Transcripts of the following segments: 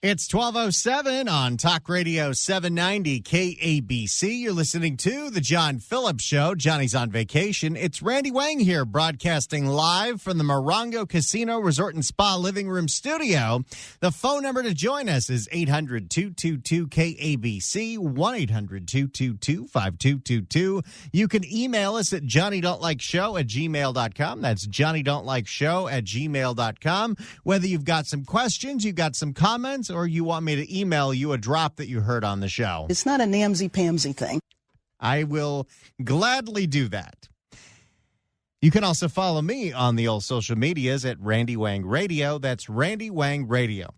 It's 12:07 on Talk Radio 790 KABC. You're listening to The John Phillips Show. Johnny's on vacation. It's Randy Wang here, broadcasting live from the Morongo Casino Resort and Spa Living Room Studio. The phone number to join us is 800-222-KABC, 1-800-222-5222. You can email us at johnnydon'tlikeshow@gmail.com. That's johnnydon'tlikeshow@gmail.com. Whether you've got some questions, you've got some comments, or you want me to email you a drop that you heard on the show. It's not a namsy-pamsy thing. I will gladly do that. You can also follow me on the old social medias at Randy Wang Radio. That's Randy Wang Radio.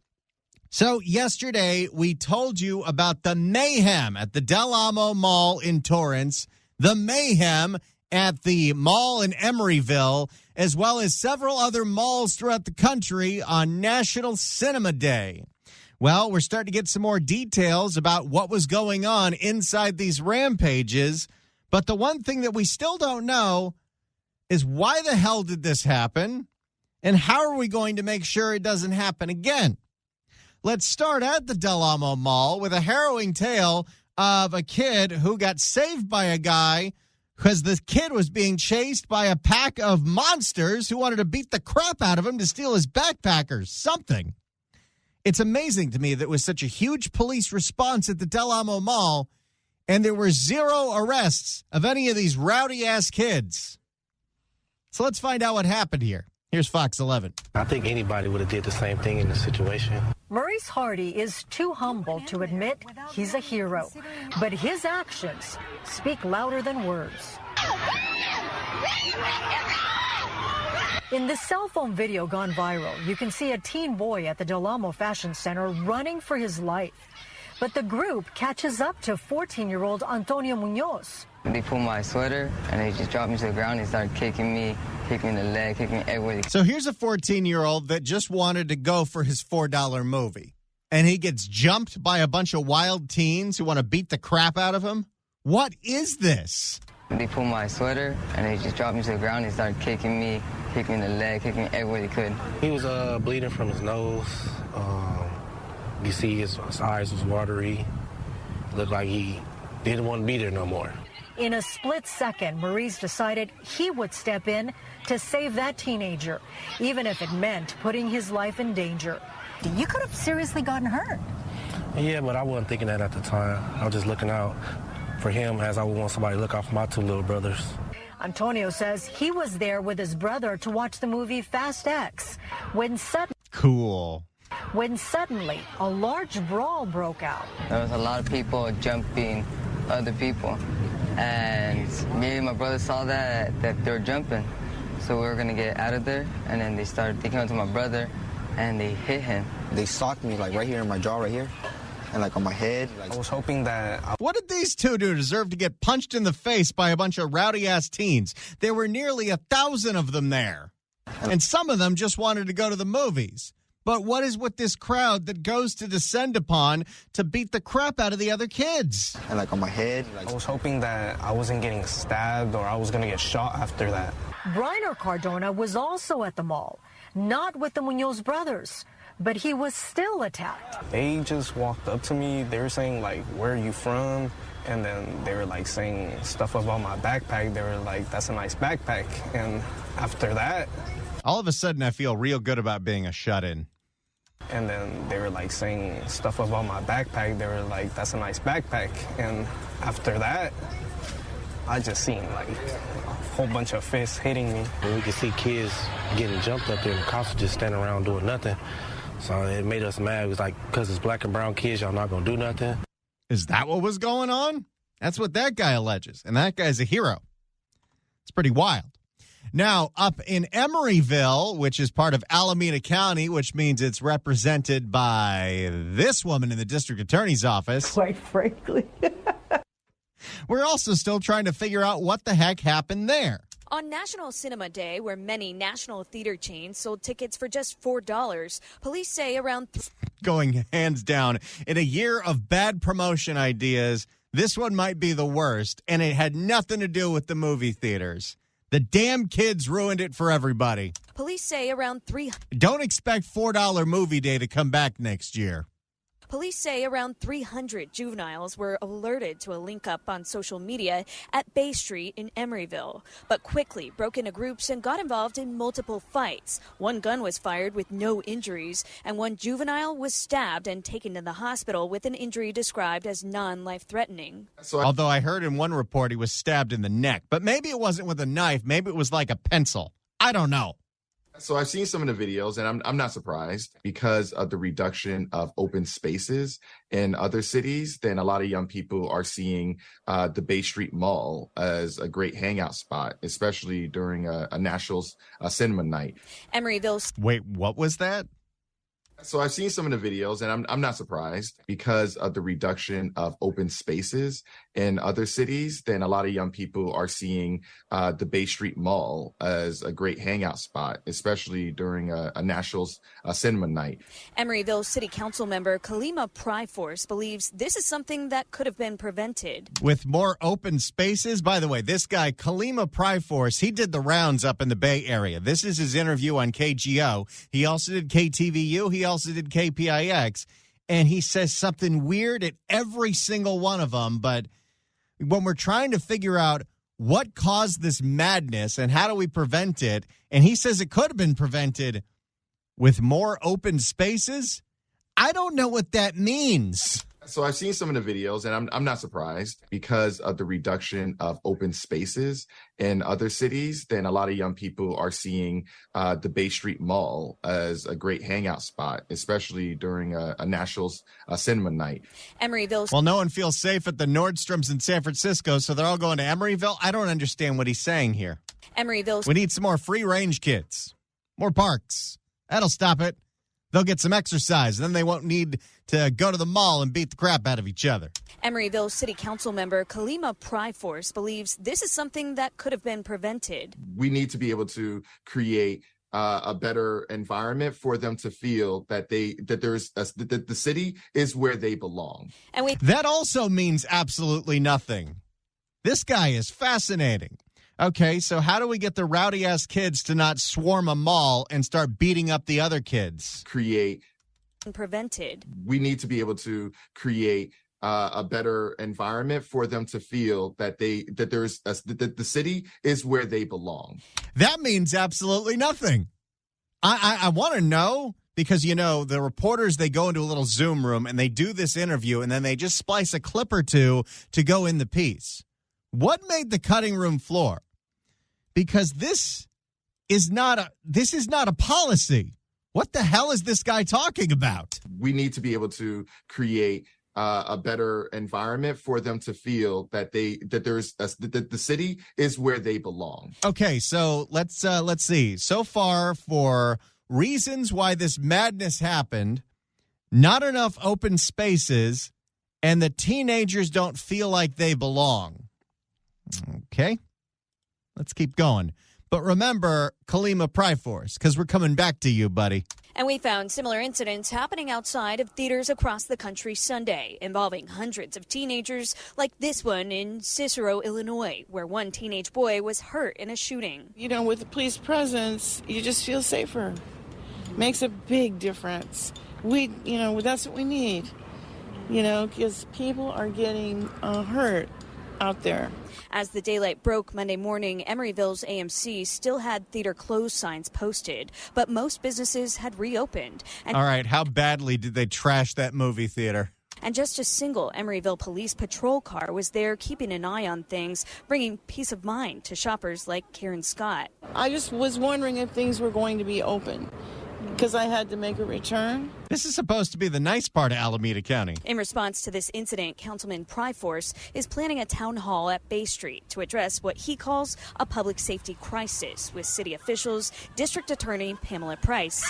So yesterday we told you about the mayhem at the Del Amo Mall in Torrance, the mayhem at the mall in Emeryville, as well as several other malls throughout the country on National Cinema Day. Well, we're starting to get some more details about what was going on inside these rampages. But the one thing that we still don't know is why the hell did this happen? And how are we going to make sure it doesn't happen again? Let's start at the Del Amo Mall with a harrowing tale of a kid who got saved by a guy because the kid was being chased by a pack of monsters who wanted to beat the crap out of him to steal his backpack or something. It's amazing to me that it was such a huge police response at the Del Amo Mall, and there were zero arrests of any of these rowdy-ass kids. So let's find out what happened here. Here's Fox 11. I think anybody would have did the same thing in the situation. Maurice Hardy is too humble to admit he's a hero, but his actions speak louder than words. In this cell phone video gone viral, you can see a teen boy at the Del Amo Fashion Center running for his life. But the group catches up to 14-year-old Antonio Munoz. They pulled my sweater, and they just dropped me to the ground and started kicking me in the leg, kicking me everywhere. So here's a 14-year-old that just wanted to go for his $4 movie, and he gets jumped by a bunch of wild teens who want to beat the crap out of him? What is this? They pulled my sweater, and they just dropped me to the ground and started kicking me in the leg, kicking me everywhere they could. He was bleeding from his nose. You see his eyes was watery. Looked like he didn't want to be there no more. In a split second, Maurice decided he would step in to save that teenager, even if it meant putting his life in danger. You could have seriously gotten hurt. Yeah, but I wasn't thinking that at the time. I was just looking out for him as I would want somebody to look out for my two little brothers. Antonio says he was there with his brother to watch the movie Fast X when suddenly a large brawl broke out. There was a lot of people jumping other people, and me and my brother saw that they were jumping, so we were gonna get out of there, and then they came up to my brother and they hit him. They socked me like right here in my jaw right here. And like on my head. I was hoping that... What did these two do to deserve to get punched in the face by a bunch of rowdy-ass teens? There were nearly 1,000 of them there. And some of them just wanted to go to the movies. But what is with this crowd that goes to descend upon to beat the crap out of the other kids? And like on my head. I was hoping that I wasn't getting stabbed or I was going to get shot after that. Briner Cardona was also at the mall, not with the Munoz brothers, but he was still attacked. They just walked up to me. They were saying, like, where are you from? And then they were, like, saying stuff about my backpack. They were like, that's a nice backpack. And after that... All of a sudden, I feel real good about being a shut-in. And then they were, like, saying stuff about my backpack. They were like, that's a nice backpack. And after that, I just seen, like, a whole bunch of fists hitting me. And we could see kids getting jumped up there, and the cops were just standing around doing nothing. So it made us mad. It was like, because it's black and brown kids, y'all not going to do nothing. Is that what was going on? That's what that guy alleges. And that guy's a hero. It's pretty wild. Now, up in Emeryville, which is part of Alameda County, which means it's represented by this woman in the district attorney's office. Quite frankly. We're also still trying to figure out what the heck happened there. On National Cinema Day, where many national theater chains sold tickets for just $4, police say around... Going hands down, in a year of bad promotion ideas, this one might be the worst, and it had nothing to do with the movie theaters. The damn kids ruined it for everybody. Police say around 3... Don't expect $4 movie day to come back next year. Police say around 300 juveniles were alerted to a link-up on social media at Bay Street in Emeryville, but quickly broke into groups and got involved in multiple fights. One gun was fired with no injuries, and one juvenile was stabbed and taken to the hospital with an injury described as non-life-threatening. Although I heard in one report he was stabbed in the neck, but maybe it wasn't with a knife. Maybe it was like a pencil. I don't know. So I've seen some of the videos, and I'm not surprised because of the reduction of open spaces in other cities. Then a lot of young people are seeing the Bay Street Mall as a great hangout spot, especially during a national cinema night. Emeryville. Wait, what was that? So I've seen some of the videos, and I'm not surprised because of the reduction of open spaces in other cities. Then a lot of young people are seeing the Bay Street Mall as a great hangout spot, especially during a national cinema night. Emeryville City Council member Kalima Pryforce believes this is something that could have been prevented. With more open spaces, by the way, this guy, Kalima Pryforce, he did the rounds up in the Bay Area. This is his interview on KGO. He also did KTVU. He also did KPIX, and he says something weird at every single one of them. But when we're trying to figure out what caused this madness and how do we prevent it, and he says it could have been prevented with more open spaces, I don't know what that means. So I've seen some of the videos, and I'm not surprised because of the reduction of open spaces in other cities. Then a lot of young people are seeing the Bay Street Mall as a great hangout spot, especially during a national cinema night. Emeryville. Well, no one feels safe at the Nordstroms in San Francisco, so they're all going to Emeryville. I don't understand what he's saying here. Emeryville. We need some more free-range kids, more parks. That'll stop it. They'll get some exercise, and then they won't need to go to the mall and beat the crap out of each other. Emeryville City Council member Kalima Pryforce believes this is something that could have been prevented. We need to be able to create a better environment for them to feel that that the city is where they belong. And that also means absolutely nothing. This guy is fascinating. Okay, so how do we get the rowdy-ass kids to not swarm a mall and start beating up the other kids? Prevented. We need to be able to create a better environment for them to feel that that the city is where they belong. That means absolutely nothing. I want to know because, you know, the reporters, they go into a little Zoom room and they do this interview and then they just splice a clip or two to go in the piece. What made the cutting room floor? Because this is not a policy. What the hell is this guy talking about? We need to be able to create a better environment for them to feel that that the city is where they belong. Okay, so let's see. So far, for reasons why this madness happened, not enough open spaces, and the teenagers don't feel like they belong. Okay, let's keep going. But remember, Kalima Pryforce, because we're coming back to you, buddy. And we found similar incidents happening outside of theaters across the country Sunday, involving hundreds of teenagers, like this one in Cicero, Illinois, where one teenage boy was hurt in a shooting. You know, with the police presence, you just feel safer. Makes a big difference. That's what we need, because people are getting hurt out there. As the daylight broke Monday morning, Emeryville's AMC still had theater closed signs posted, but most businesses had reopened. All right, how badly did they trash that movie theater? And just a single Emeryville police patrol car was there keeping an eye on things, bringing peace of mind to shoppers like Karen Scott. I just was wondering if things were going to be open, because I had to make a return. This is supposed to be the nice part of Alameda County. In response to this incident, Councilman Pryforce is planning a town hall at Bay Street to address what he calls a public safety crisis with city officials, District Attorney Pamela Price.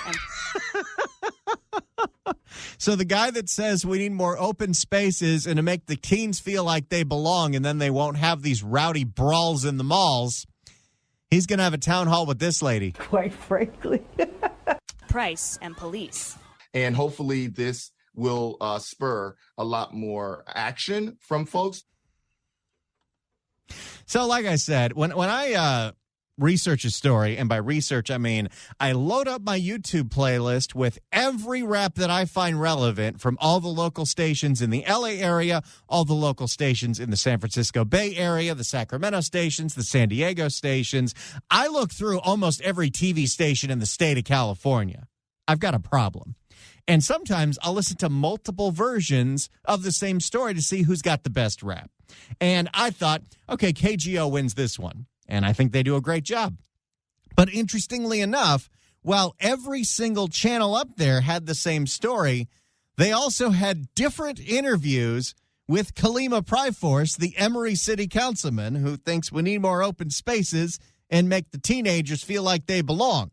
So the guy that says we need more open spaces and to make the teens feel like they belong and then they won't have these rowdy brawls in the malls, he's going to have a town hall with this lady. Quite frankly. Price and police. And hopefully this will spur a lot more action from folks. So like I said, when I research a story, and by research, I mean I load up my YouTube playlist with every rap that I find relevant from all the local stations in the LA area, all the local stations in the San Francisco Bay Area, the Sacramento stations, the San Diego stations. I look through almost every TV station in the state of California. I've got a problem. And sometimes I'll listen to multiple versions of the same story to see who's got the best rap. And I thought, okay, KGO wins this one. And I think they do a great job. But interestingly enough, while every single channel up there had the same story, they also had different interviews with Kalima Pryforce, the Emory City Councilman, who thinks we need more open spaces and make the teenagers feel like they belong.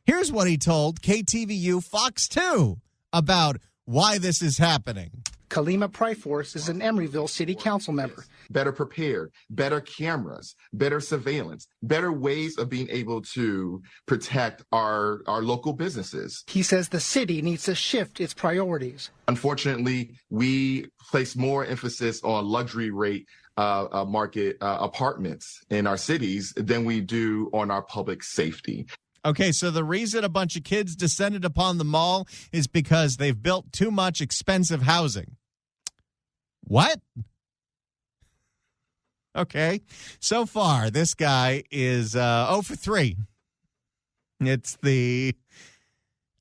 Here's what he told KTVU Fox 2 about why this is happening. Kalima Pryforce is an Emeryville City Council member. Better prepared, better cameras, better surveillance, better ways of being able to protect our local businesses. He says the city needs to shift its priorities. Unfortunately, we place more emphasis on luxury rate market apartments in our cities than we do on our public safety. Okay, so the reason a bunch of kids descended upon the mall is because they've built too much expensive housing. What? Okay, so far, this guy is 0 for 3. It's the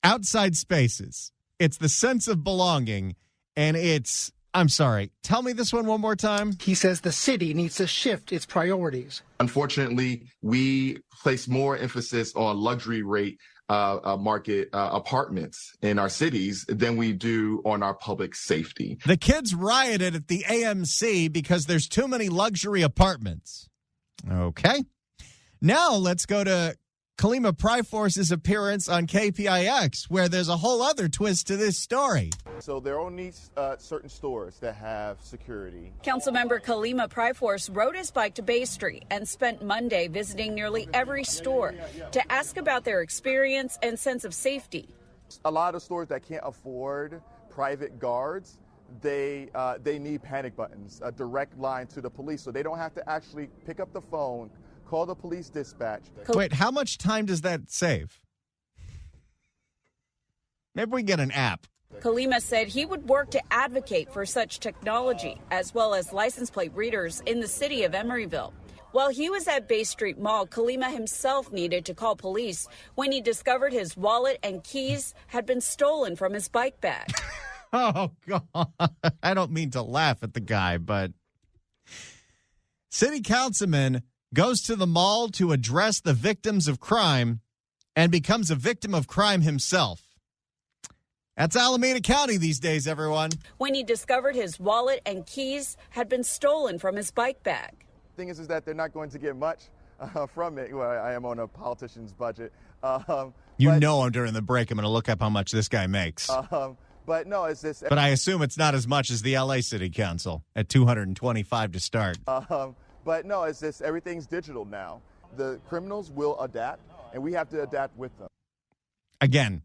outside spaces. It's the sense of belonging, and it's, I'm sorry, tell me this one more time. He says the city needs to shift its priorities. Unfortunately, we place more emphasis on luxury rate market apartments in our cities than we do on our public safety. The kids rioted at the AMC because there's too many luxury apartments. Okay. Now let's go to Kalima Pryforce's appearance on KPIX, where there's a whole other twist to this story. So there are only certain stores that have security. Councilmember Kalima Pryforce rode his bike to Bay Street and spent Monday visiting nearly every store to ask about their experience and sense of safety. A lot of stores that can't afford private guards, they need panic buttons, a direct line to the police, so they don't have to actually pick up the phone, call the police dispatch. Wait, how much time does that save? Maybe we get an app. Kalima said he would work to advocate for such technology, as well as license plate readers in the city of Emeryville. While he was at Bay Street Mall, Kalima himself needed to call police when he discovered his wallet and keys had been stolen from his bike bag. Oh, God. I don't mean to laugh at the guy, but city councilman goes to the mall to address the victims of crime and becomes a victim of crime himself. That's Alameda County these days, everyone. When he discovered his wallet and keys had been stolen from his bike bag. The thing is that they're not going to get much from it. Well, I am on a politician's budget. You know I'm during the break. I'm going to look up how much this guy makes. But no, it's this. But I assume it's not as much as the LA City Council at $225 to start. But no, it's this. Everything's digital now. The criminals will adapt, and we have to adapt with them. Again,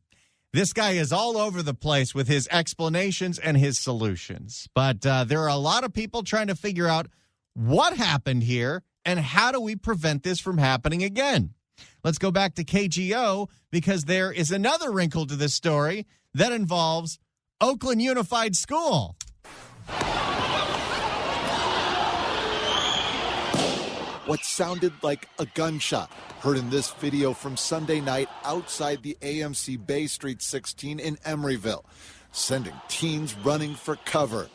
this guy is all over the place with his explanations and his solutions. But there are a lot of people trying to figure out what happened here and how do we prevent this from happening again. Let's go back to KGO because there is another wrinkle to this story that involves Oakland Unified School. What sounded like a gunshot heard in this video from Sunday night outside the AMC Bay Street 16 in Emeryville, sending teens running for cover.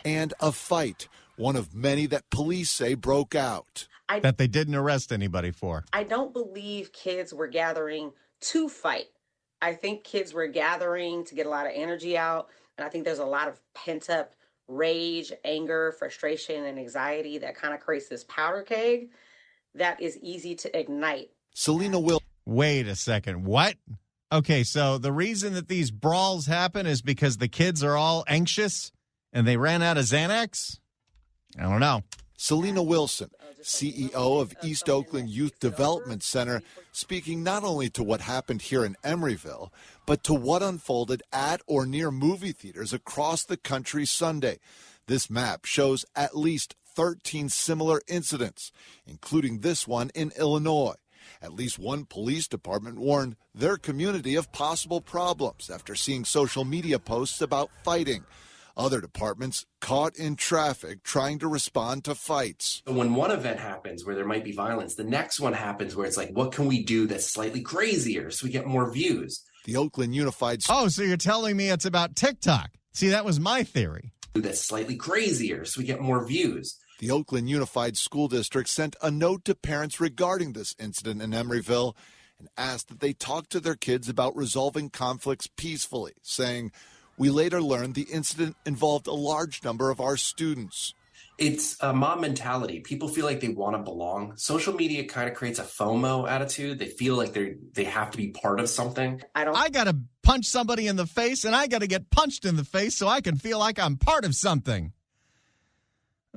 And a fight, one of many that police say broke out. That they didn't arrest anybody for. I don't believe kids were gathering to fight. I think kids were gathering to get a lot of energy out, and I think there's a lot of pent-up rage, anger, frustration, and anxiety that kind of creates this powder keg that is easy to ignite. Selena will. Wait a second. What? Okay, so the reason that these brawls happen is because the kids are all anxious and they ran out of Xanax? I don't know. Selena Wilson, CEO of East Oakland Youth Development Center, speaking not only to what happened here in Emeryville, but to what unfolded at or near movie theaters across the country Sunday. This map shows at least 13 similar incidents, including this one in Illinois. At least one police department warned their community of possible problems after seeing social media posts about fighting. Other departments caught in traffic trying to respond to fights. When one event happens where there might be violence, the next one happens where it's like, what can we do that's slightly crazier so we get more views? The Oakland Unified... Oh, so you're telling me it's about TikTok. See, that was my theory. That's slightly crazier so we get more views. The Oakland Unified School District sent a note to parents regarding this incident in Emeryville and asked that they talk to their kids about resolving conflicts peacefully, saying, "We later learned the incident involved a large number of our students." It's a mob mentality. People feel like they want to belong. Social media kind of creates a FOMO attitude. They feel like they have to be part of something. I got to punch somebody in the face, and I got to get punched in the face so I can feel like I'm part of something.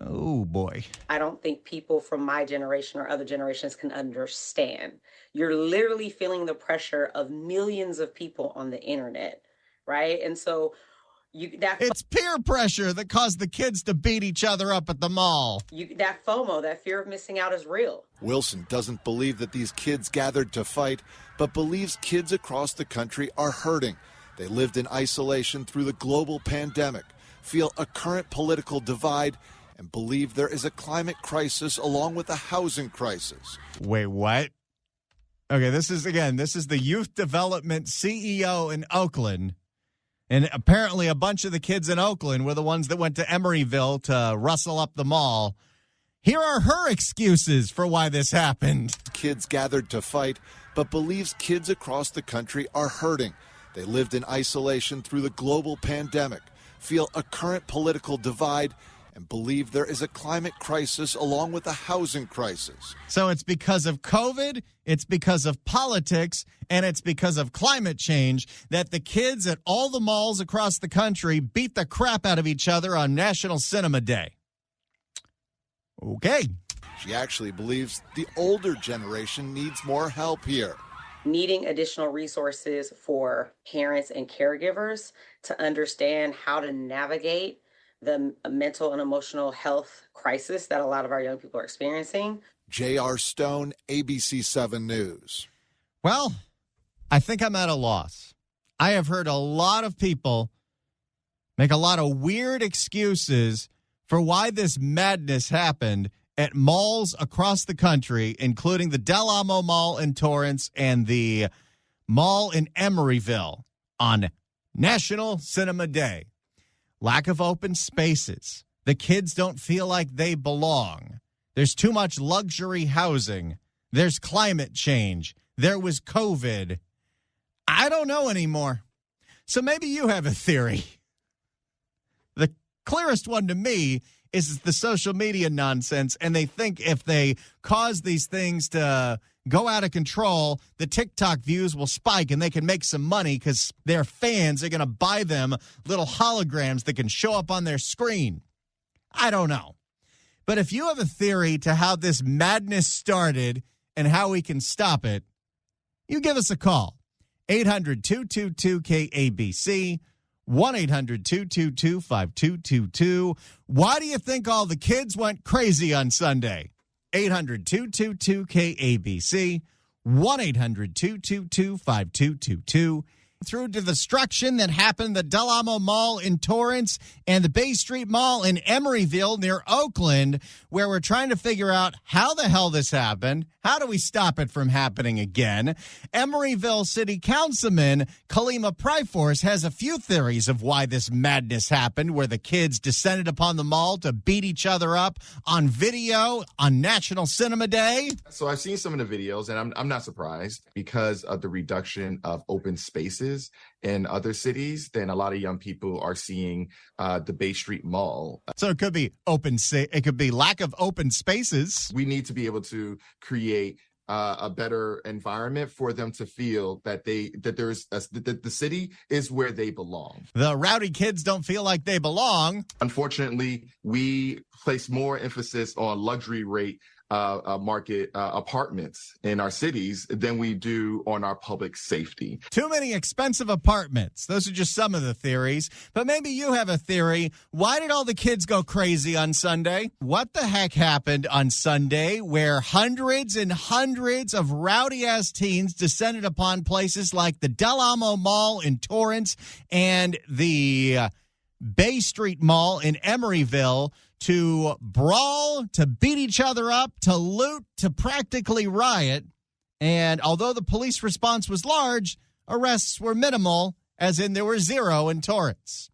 Oh, boy. I don't think people from my generation or other generations can understand. You're literally feeling the pressure of millions of people on the internet, right? And so it's peer pressure that caused the kids to beat each other up at the mall. That FOMO, that fear of missing out, is real. Wilson doesn't believe that these kids gathered to fight, but believes kids across the country are hurting. They lived in isolation through the global pandemic, feel a current political divide, and believe there is a climate crisis along with a housing crisis. Wait, what? Okay, this is the youth development CEO in Oakland. And apparently a bunch of the kids in Oakland were the ones that went to Emeryville to rustle up the mall. Here are her excuses for why this happened. Kids gathered to fight, but believes kids across the country are hurting. They lived in isolation through the global pandemic, feel a current political divide, and believe there is a climate crisis along with a housing crisis. So it's because of COVID, it's because of politics, and it's because of climate change that the kids at all the malls across the country beat the crap out of each other on National Cinema Day. Okay. She actually believes the older generation needs more help here. Needing additional resources for parents and caregivers to understand how to navigate the mental and emotional health crisis that a lot of our young people are experiencing. J.R. Stone, ABC 7 News. Well, I think I'm at a loss. I have heard a lot of people make a lot of weird excuses for why this madness happened at malls across the country, including the Del Amo Mall in Torrance and the mall in Emeryville on National Cinema Day. Lack of open spaces. The kids don't feel like they belong. There's too much luxury housing. There's climate change. There was COVID. I don't know anymore. So maybe you have a theory. The clearest one to me is the social media nonsense, and they think if they cause these things to go out of control, the TikTok views will spike and they can make some money because their fans are going to buy them little holograms that can show up on their screen. I don't know. But if you have a theory to how this madness started and how we can stop it, you give us a call. 800-222-KABC, 1-800-222-5222. Why do you think all the kids went crazy on Sunday? 800-222-KABC, 1-800-222-5222. Through to the destruction that happened at the Del Amo Mall in Torrance and the Bay Street Mall in Emeryville near Oakland, where we're trying to figure out how the hell this happened. How do we stop it from happening again? Emeryville City Councilman Kalima Pryforce has a few theories of why this madness happened, where the kids descended upon the mall to beat each other up on video on National Cinema Day. So I've seen some of the videos, and I'm not surprised because of the reduction of open spaces in other cities. Then a lot of young people are seeing the Bay Street Mall. So it could be it could be lack of open spaces. We need to be able to create a better environment for them to feel that the city is where they belong. The rowdy kids don't feel like they belong. Unfortunately, we place more emphasis on luxury rate market apartments in our cities than we do on our public safety. Too many expensive apartments. Those are just some of the theories. But maybe you have a theory. Why did all the kids go crazy on Sunday? What the heck happened on Sunday where hundreds and hundreds of rowdy-ass teens descended upon places like the Del Amo Mall in Torrance and the Bay Street Mall in Emeryville to brawl, to beat each other up, to loot, to practically riot? And although the police response was large, arrests were minimal, as in there were 0 in Torrance.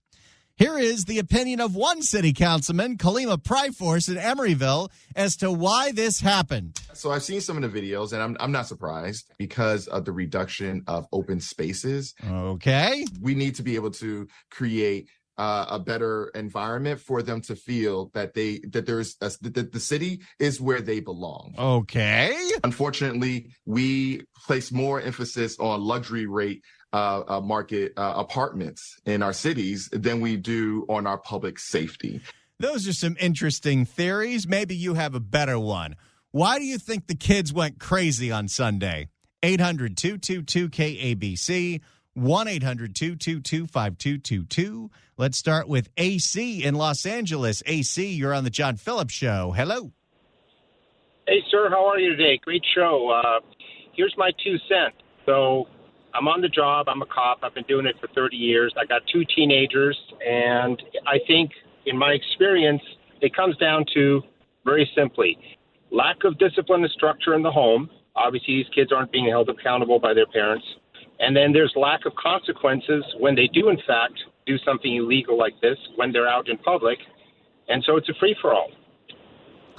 Here is the opinion of one city councilman, Kalima Pryforce in Emeryville, as to why this happened. So I've seen some of the videos, and I'm not surprised because of the reduction of open spaces. Okay. We need to be able to create a better environment for them to feel that that the city is where they belong. Okay. Unfortunately, we place more emphasis on luxury rate market apartments in our cities than we do on our public safety. Those are some interesting theories. Maybe you have a better one. Why do you think the kids went crazy on Sunday? 800-222-KABC, 1-800-222-5222. Let's start with AC in Los Angeles. AC, you're on the John Phillips Show. Hello. Hey, sir. How are you today? Great show. Here's my 2 cents. So I'm on the job. I'm a cop. I've been doing it for 30 years. I got 2 teenagers, and I think in my experience, it comes down to very simply lack of discipline and structure in the home. Obviously, these kids aren't being held accountable by their parents. And then there's lack of consequences when they do, in fact, do something illegal like this when they're out in public. And so it's a free-for-all.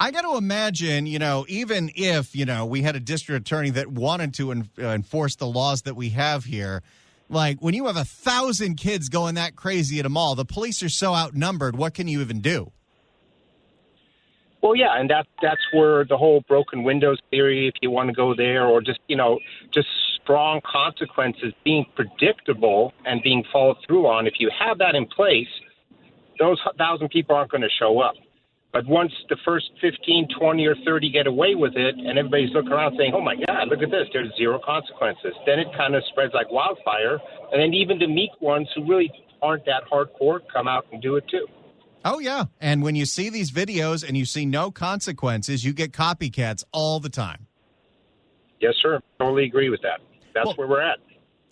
I got to imagine, even if, we had a district attorney that wanted to enforce the laws that we have here, like when you have 1,000 kids going that crazy at a mall, the police are so outnumbered, what can you even do? Well, yeah, and that's where the whole broken windows theory, if you want to go there, or just strong consequences being predictable and being followed through on. If you have that in place, those 1,000 people aren't going to show up. But once the first 15, 20, or 30 get away with it, and everybody's looking around saying, oh, my God, look at this, there's 0 consequences, then it kind of spreads like wildfire. And then even the meek ones who really aren't that hardcore come out and do it too. Oh, yeah. And when you see these videos and you see no consequences, you get copycats all the time. Yes, sir. Totally agree with that. That's where we're at.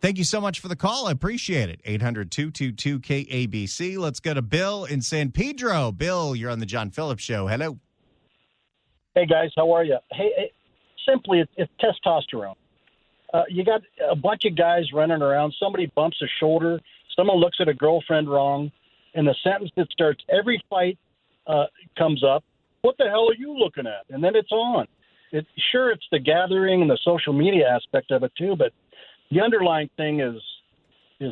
Thank you so much for the call. I appreciate it. 800-222-KABC. Let's go to Bill in San Pedro. Bill, you're on the John Phillips Show. Hello. Hey, guys. How are you? Hey, simply, it's testosterone. You got a bunch of guys running around. Somebody bumps a shoulder. Someone looks at a girlfriend wrong. And the sentence that starts every fight comes up, what the hell are you looking at? And then it's on. It's the gathering and the social media aspect of it too, but the underlying thing is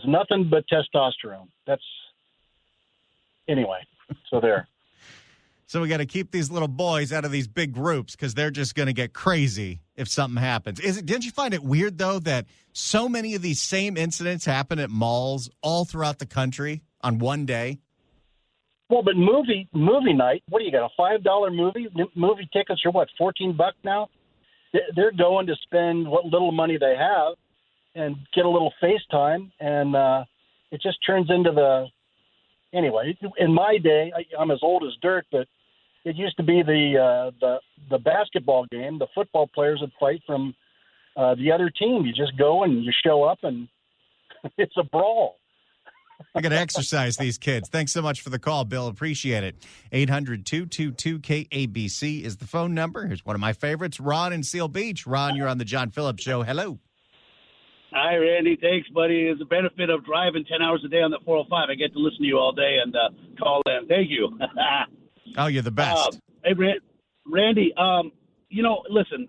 nothing but testosterone. Anyway, so there. So we got to keep these little boys out of these big groups because they're just going to get crazy if something happens. Didn't you find it weird, though, that so many of these same incidents happen at malls all throughout the country on one day? Well, but movie night, what do you got, a $5 movie? Movie tickets are what, $14 now? They're going to spend what little money they have and get a little FaceTime, and it just turns into anyway, in my day, I'm as old as dirt, but it used to be the basketball game. The football players would fight from the other team. You just go and you show up, and it's a brawl. I got to exercise these kids. Thanks so much for the call, Bill. Appreciate it. 800-222-KABC is the phone number. Here's one of my favorites, Ron in Seal Beach. Ron, you're on the John Phillips Show. Hello. Hi, Randy. Thanks, buddy. It's a benefit of driving 10 hours a day on the 405. I get to listen to you all day and call in. Thank you. Oh, you're the best. Hey, Randy, listen,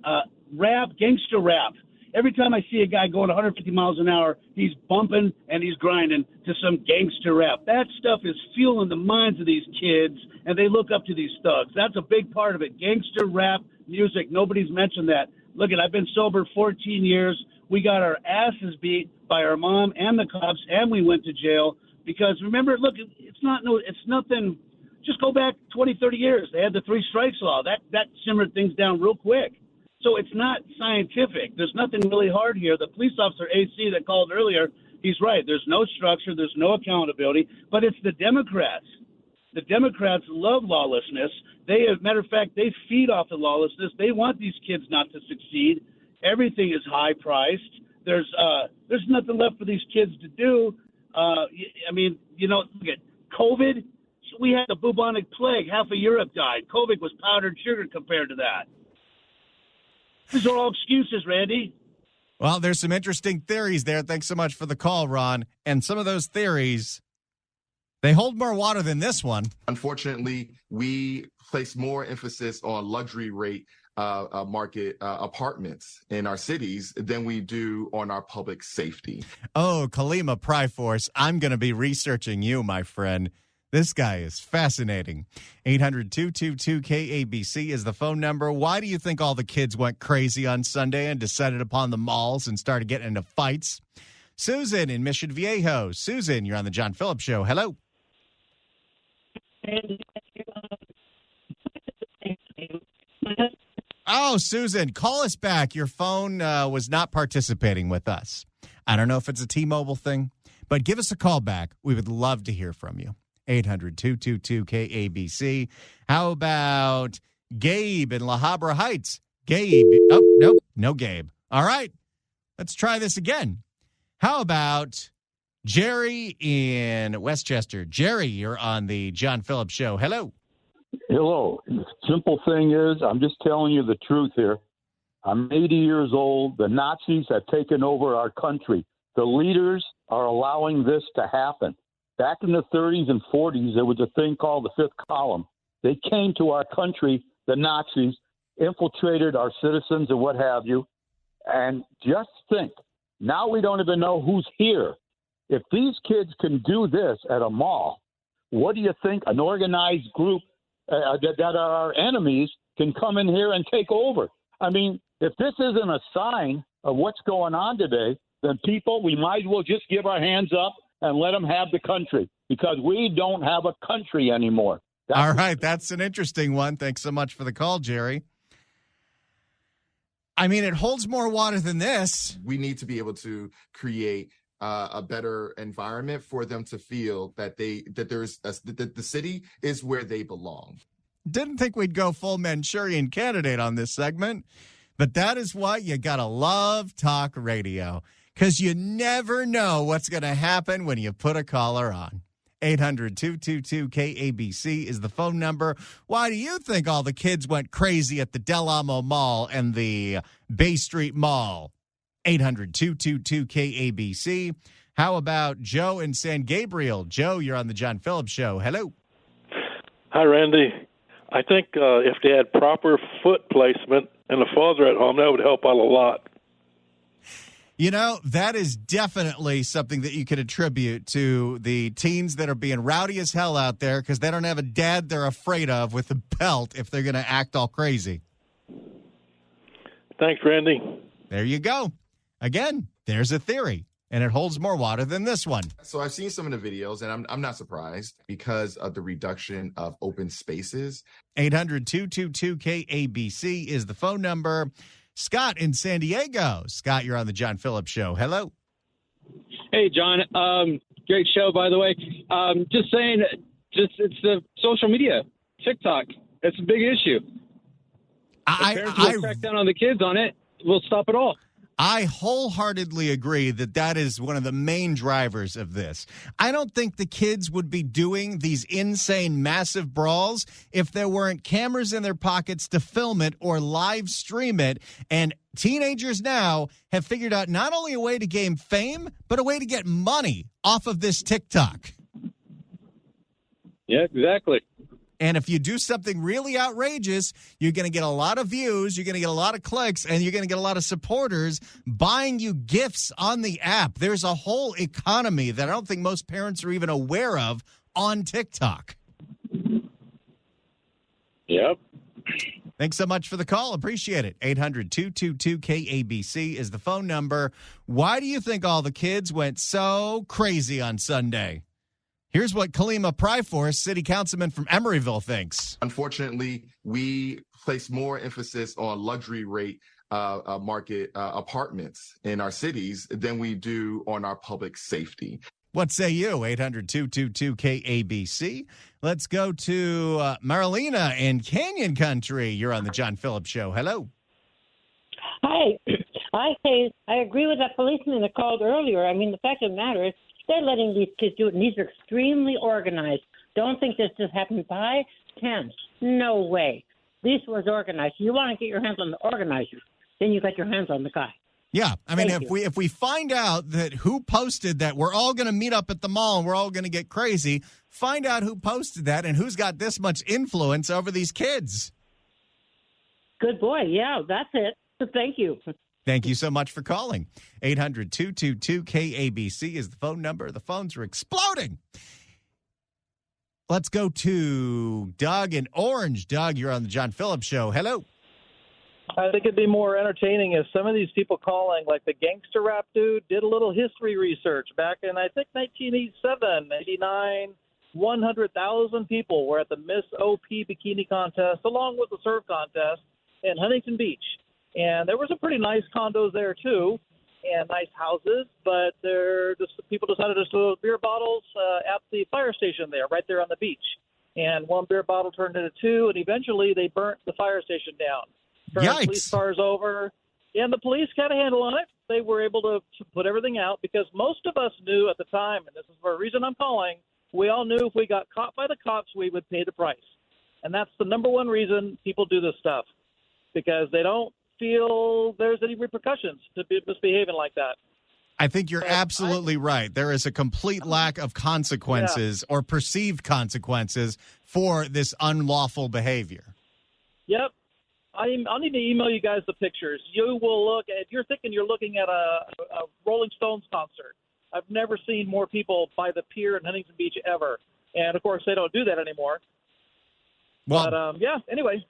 rap, gangster rap. Every time I see a guy going 150 miles an hour, he's bumping and he's grinding to some gangster rap. That stuff is fueling the minds of these kids, and they look up to these thugs. That's a big part of it. Gangster rap music. Nobody's mentioned that. Look, I've been sober 14 years. We got our asses beat by our mom and the cops, and we went to jail because, remember, look, it's nothing Just go back 20, 30 years. They had the 3 strikes law. That simmered things down real quick. So it's not scientific. There's nothing really hard here. The police officer, AC, that called earlier, he's right. There's no structure. There's no accountability. But it's the Democrats. The Democrats love lawlessness. As a matter of fact, they feed off the lawlessness. They want these kids not to succeed. Everything is high-priced. There's nothing left for these kids to do. Look at COVID. We had the bubonic plague. Half of Europe died. COVID was powdered sugar compared to that. These are all excuses, Randy. Well, there's some interesting theories there. Thanks so much for the call, Ron. And some of those theories, they hold more water than this one. Unfortunately, we place more emphasis on luxury rate market apartments in our cities than we do on our public safety. Oh, Kalima Pryforce, I'm going to be researching you, my friend. This guy is fascinating. 800-222-KABC is the phone number. Why do you think all the kids went crazy on Sunday and decided upon the malls and started getting into fights? Susan in Mission Viejo. Susan, you're on the John Phillips Show. Hello. Oh, Susan, call us back. Your phone was not participating with us. I don't know if it's a T-Mobile thing, but give us a call back. We would love to hear from you. 800-222-KABC. How about Gabe in La Habra Heights? Gabe. Oh, nope. No Gabe. All right. Let's try this again. How about Jerry in Westchester? Jerry, you're on the John Phillips Show. Hello. Hello. The simple thing is, I'm just telling you the truth here. I'm 80 years old. The Nazis have taken over our country. The leaders are allowing this to happen. Back in the 30s and 40s, there was a thing called the Fifth Column. They came to our country, the Nazis, infiltrated our citizens and what have you. And just think, now we don't even know who's here. If these kids can do this at a mall, what do you think an organized group that are our enemies can come in here and take over? I mean, if this isn't a sign of what's going on today, then people, we might as well just give our hands up and let them have the country, because we don't have a country anymore. All right. That's an interesting one. Thanks so much for the call, Jerry. I mean, it holds more water than this. We need to be able to create a better environment for them to feel that that the city is where they belong. Didn't think we'd go full Manchurian Candidate on this segment, but that is why you got to love talk radio, because you never know what's going to happen when you put a caller on. 800-222-KABC is the phone number. Why do you think all the kids went crazy at the Del Amo Mall and the Bay Street Mall? 800-222-KABC. How about Joe in San Gabriel? Joe, you're on the John Phillips Show. Hello. Hi, Randy. I think if they had proper foot placement and the father at home, that would help out a lot. You know, that is definitely something that you could attribute to the teens that are being rowdy as hell out there because they don't have a dad they're afraid of with a belt if they're going to act all crazy. Thanks, Randy. There you go. Again, there's a theory, and it holds more water than this one. So I've seen some of the videos, and I'm not surprised because of the reduction of open spaces. 800-222-KABC is the phone number. Scott in San Diego. Scott, you're on the John Phillips Show. Hello. Hey, John. Great show, by the way. Just saying, it's the social media, TikTok. It's a big issue. Parents will crack down on the kids on it. We'll stop it all. I wholeheartedly agree that is one of the main drivers of this. I don't think the kids would be doing these insane, massive brawls if there weren't cameras in their pockets to film it or live stream it. And teenagers now have figured out not only a way to gain fame, but a way to get money off of this TikTok. Yeah, exactly. And if you do something really outrageous, you're going to get a lot of views, you're going to get a lot of clicks, and you're going to get a lot of supporters buying you gifts on the app. There's a whole economy that I don't think most parents are even aware of on TikTok. Yep. Thanks so much for the call. Appreciate it. 800-222-KABC is the phone number. Why do you think all the kids went so crazy on Sunday? Here's what Kalima Pryforce, city councilman from Emeryville, thinks. Unfortunately, we place more emphasis on luxury rate market apartments in our cities than we do on our public safety. What say you? 800-222-KABC. Let's go to Marilena in Canyon Country. You're on the John Phillips Show. Hello. Hi. I agree with that policeman that called earlier. I mean, the fact of the matter is they're letting these kids do it, and these are extremely organized. Don't think this just happened by chance. No way. This was organized. You want to get your hands on the organizers, then you got your hands on the guy. Yeah, I mean, if we find out that who posted that we're all going to meet up at the mall and we're all going to get crazy, find out who posted that and who's got this much influence over these kids. Good boy. Yeah, that's it. Thank you. Thank you so much for calling. 800-222-KABC is the phone number. The phones are exploding. Let's go to Doug in Orange. Doug, you're on the John Phillips Show. Hello. I think it'd be more entertaining if some of these people calling, like the gangster rap dude, did a little history research back in, I think, 1987, 89. 100,000 people were at the Miss OP Bikini Contest, along with the surf contest in Huntington Beach. And there were some pretty nice condos there, too, and nice houses, but people decided to throw beer bottles at the fire station there, right there on the beach. And one beer bottle turned into two, and eventually they burnt the fire station down. Yikes. Police cars over, and the police got a handle on it. They were able to put everything out because most of us knew at the time, and this is for a reason I'm calling, we all knew if we got caught by the cops, we would pay the price. And that's the number one reason people do this stuff, because they don't feel there's any repercussions to be misbehaving like that. I think you're absolutely right. There is a complete lack of consequences or perceived consequences for this unlawful behavior. Yep. I'll need to email you guys the pictures. You will look at, you're thinking you're looking at a Rolling Stones concert. I've never seen more people by the pier in Huntington Beach ever. And, of course, they don't do that anymore. Well, but, anyway.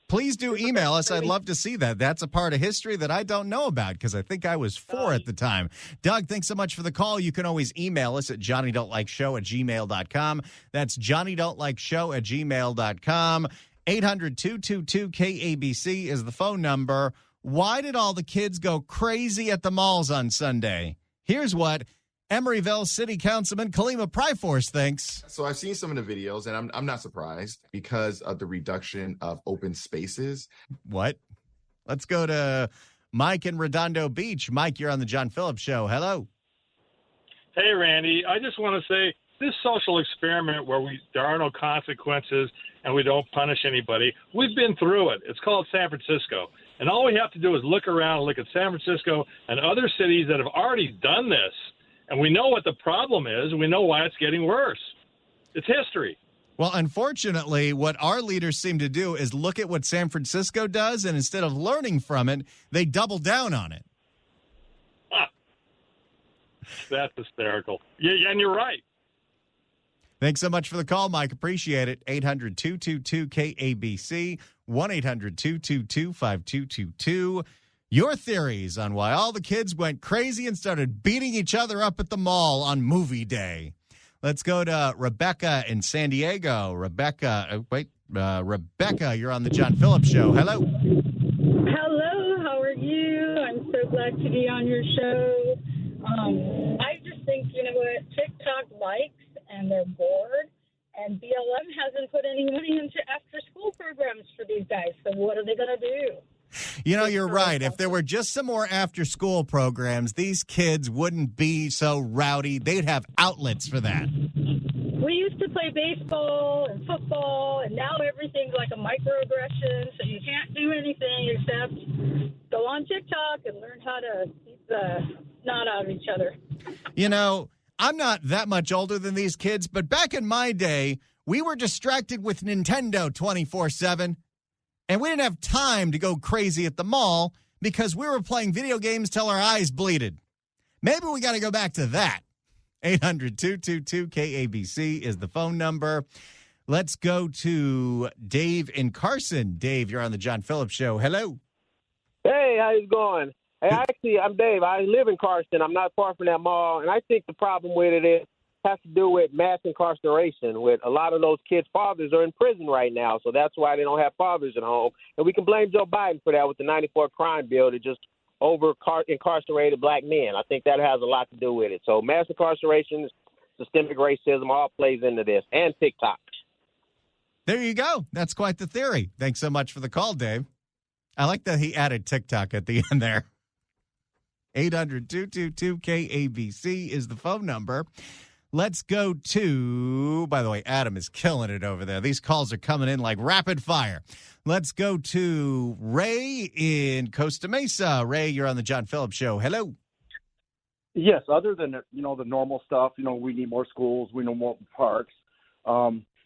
Please do email us. I'd love to see that. That's a part of history that I don't know about because I think I was 4 at the time. Doug, thanks so much for the call. You can always email us at johnnydon'tlikeshow@gmail.com. That's johnnydon'tlikeshow@gmail.com. 800-222-KABC is the phone number. Why did all the kids go crazy at the malls on Sunday? Here's what Emeryville City Councilman Kalima Pryforce thinks. So I've seen some of the videos, and I'm not surprised because of the reduction of open spaces. What? Let's go to Mike in Redondo Beach. Mike, you're on the John Phillips Show. Hello. Hey, Randy. I just want to say this social experiment where there are no consequences and we don't punish anybody, we've been through it. It's called San Francisco. And all we have to do is look around and look at San Francisco and other cities that have already done this. And we know what the problem is, and we know why it's getting worse. It's history. Well, unfortunately, what our leaders seem to do is look at what San Francisco does, and instead of learning from it, they double down on it. That's hysterical. Yeah, and you're right. Thanks so much for the call, Mike. Appreciate it. 800-222-KABC, 1-800-222-5222. Your theories on why all the kids went crazy and started beating each other up at the mall on movie day. Let's go to Rebecca in San Diego. Rebecca, you're on the John Phillips Show. Hello. Hello, how are you? I'm so glad to be on your show. I just think, you know what, TikTok likes and they're bored, and BLM hasn't put any money into after-school programs for these guys, so what are they going to do? You know, you're right. If there were just some more after-school programs, these kids wouldn't be so rowdy. They'd have outlets for that. We used to play baseball and football, and now everything's like a microaggression, so you can't do anything except go on TikTok and learn how to keep the snot out of each other. You know, I'm not that much older than these kids, but back in my day, we were distracted with Nintendo 24/7. And we didn't have time to go crazy at the mall because we were playing video games till our eyes bleeded. Maybe we got to go back to that. 800-222-KABC is the phone number. Let's go to Dave in Carson. Dave, you're on the John Phillips Show. Hello. Hey, how's it going? Hey, actually, I'm Dave. I live in Carson. I'm not far from that mall. And I think the problem with it is has to do with mass incarceration. With a lot of those kids' fathers are in prison right now, so that's why they don't have fathers at home. And we can blame Joe Biden for that with the 94 crime bill that just incarcerated black men. I think that has a lot to do with it. So mass incarceration, systemic racism, all plays into this, and TikTok. There you go. That's quite the theory. Thanks so much for the call, Dave. I like that he added TikTok at the end there. 800-222-KABC is the phone number. Let's go to, by the way, Adam is killing it over there. These calls are coming in like rapid fire. Let's go to Ray in Costa Mesa. Ray, you're on the John Phillips Show. Hello. Yes, other than, the normal stuff, we need more schools, we need more parks.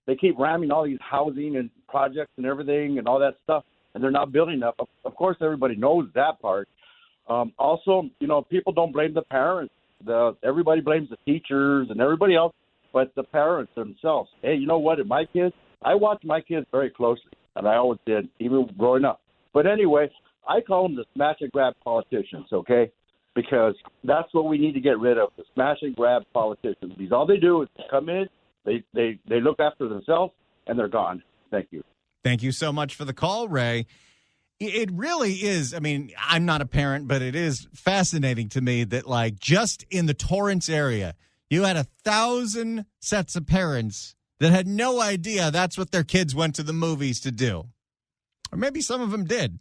They keep ramming all these housing and projects and everything and all that stuff, and they're not building enough. Of course, everybody knows that part. Also, people don't blame the parents. Everybody blames the teachers and everybody else, but the parents themselves. Hey, you know what? I watch my kids very closely, and I always did, even growing up. But anyway, I call them the smash and grab politicians, okay? Because that's what we need to get rid of, the smash and grab politicians. Because all they do is come in, they look after themselves, and they're gone. Thank you. Thank you so much for the call, Ray. It really is. I mean, I'm not a parent, but it is fascinating to me that, just in the Torrance area, you had 1,000 sets of parents that had no idea that's what their kids went to the movies to do. Or maybe some of them did.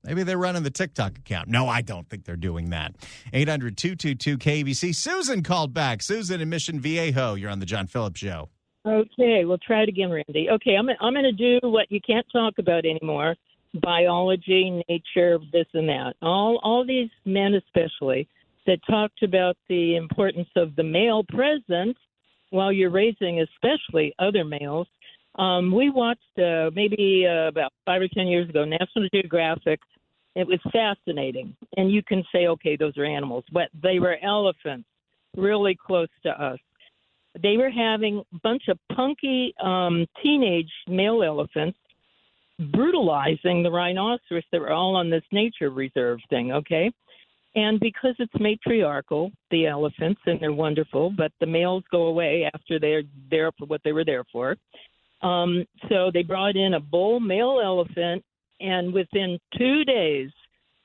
Maybe they're running the TikTok account. No, I don't think they're doing that. 800-222-KBC. Susan called back. Susan in Mission Viejo. You're on the John Phillips Show. Okay, we'll try it again, Randy. Okay, I'm going to do what you can't talk about anymore. Biology, nature, this and that. All these men especially that talked about the importance of the male present while you're raising especially other males. We watched about 5 or 10 years ago, National Geographic. It was fascinating. And you can say, okay, those are animals, but they were elephants really close to us. They were having a bunch of punky teenage male elephants brutalizing the rhinoceros that were all on this nature reserve thing, okay? And because it's matriarchal, the elephants, and they're wonderful, but the males go away after they're there for what they were there for. So they brought in a bull male elephant, and within 2 days,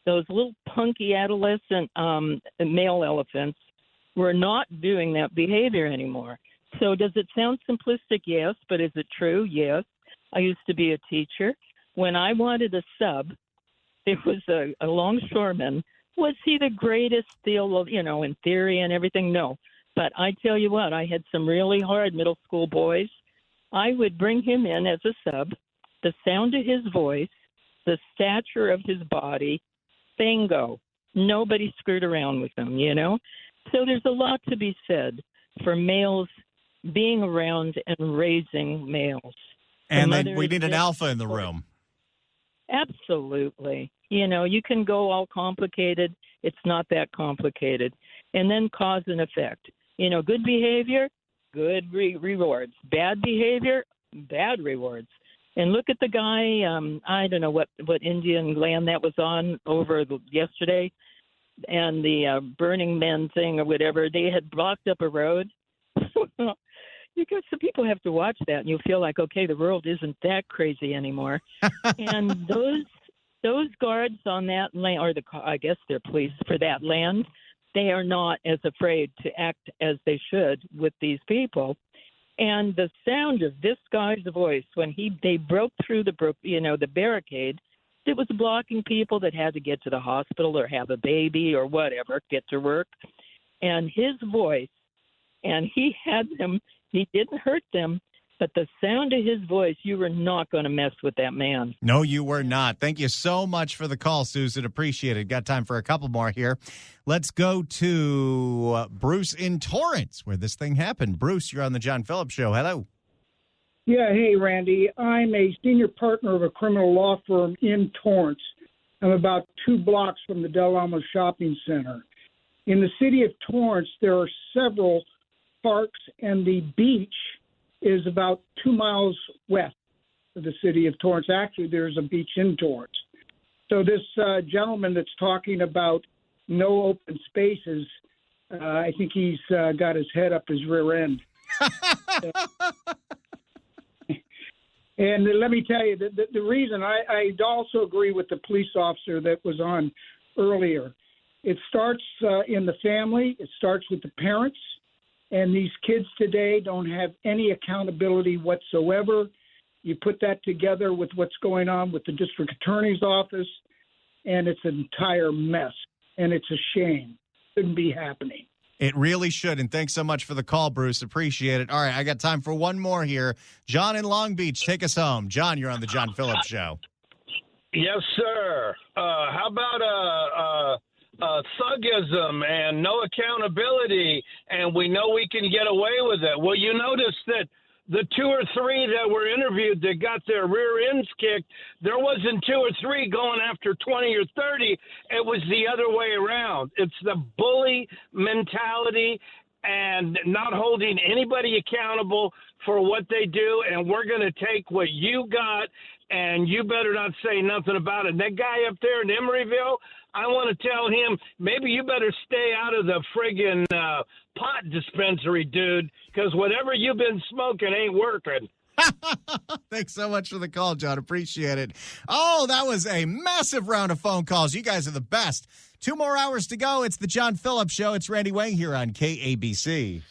those little punky adolescent male elephants were not doing that behavior anymore. So does it sound simplistic? Yes. But is it true? Yes. I used to be a teacher. When I wanted a sub, it was a longshoreman. Was he the greatest in theory and everything? No. But I tell you what, I had some really hard middle school boys. I would bring him in as a sub, the sound of his voice, the stature of his body, bingo. Nobody screwed around with him, So there's a lot to be said for males being around and raising males. And then we need an alpha in the room. Absolutely. You can go all complicated. It's not that complicated. And then cause and effect. Good behavior, good rewards. Bad behavior, bad rewards. And look at the guy, I don't know what Indian land that was on over yesterday, and the Burning Men thing or whatever. They had blocked up a road. So people have to watch that, and you'll feel like, okay, the world isn't that crazy anymore. And those guards on that land, or I guess they're police for that land, they are not as afraid to act as they should with these people. And the sound of this guy's voice when they broke through the barricade that was blocking people that had to get to the hospital or have a baby or whatever, get to work, and his voice, and he had them. He didn't hurt them, but the sound of his voice, you were not going to mess with that man. No, you were not. Thank you so much for the call, Susan. Appreciate it. Got time for a couple more here. Let's go to Bruce in Torrance, where this thing happened. Bruce, you're on the John Phillips Show. Hello. Yeah, hey, Randy. I'm a senior partner of a criminal law firm in Torrance. I'm about 2 blocks from the Del Amo Shopping Center. In the city of Torrance, there are several parks, and the beach is about 2 miles west of the city of Torrance. Actually, there's a beach in Torrance. So this gentleman that's talking about no open spaces, I think he's got his head up his rear end. And let me tell you, the reason I also agree with the police officer that was on earlier. It starts in the family. It starts with the parents. And these kids today don't have any accountability whatsoever. You put that together with what's going on with the district attorney's office, and it's an entire mess. And it's a shame. It shouldn't be happening. It really should. And thanks so much for the call, Bruce. Appreciate it. All right, I got time for one more here. John in Long Beach, take us home. John, you're on the John Phillips Show. Yes, sir. How about thugism and no accountability, and we know we can get away with it? Well, you notice that the 2 or 3 that were interviewed that got their rear ends kicked, there wasn't 2 or 3 going after 20 or 30. It was the other way around. It's the bully mentality and not holding anybody accountable for what they do, and we're going to take what you got, and you better not say nothing about it. And that guy up there in Emeryville, I want to tell him, maybe you better stay out of the friggin' pot dispensary, dude, because whatever you've been smoking ain't working. Thanks so much for the call, John. Appreciate it. Oh, that was a massive round of phone calls. You guys are the best. 2 more hours to go. It's the John Phillips Show. It's Randy Wang here on KABC.